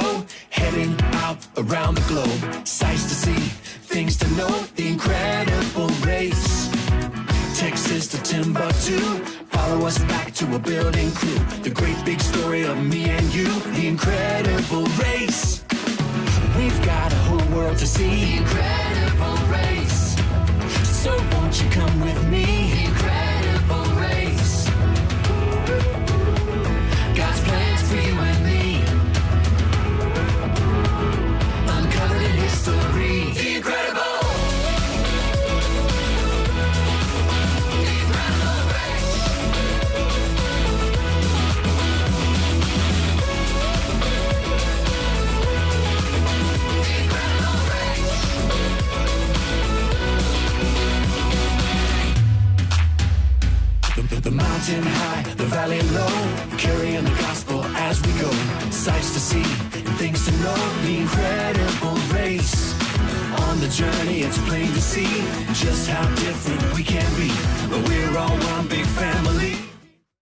show, heading out around the globe. Sights to see, things to know, the incredible race. Texas to Timbuktu, follow us back to a building crew. The great big story of me and you, the incredible race. We've got a whole world to see, the incredible race. So won't you come with me, the incredible race. God's plans for you and me, uncovered in history. The incredible. The mountain high, the valley low, carrying the gospel as we go. Sights to see, and things to know, the incredible race. On the journey, it's plain to see just how different we can be, but we're all one big family.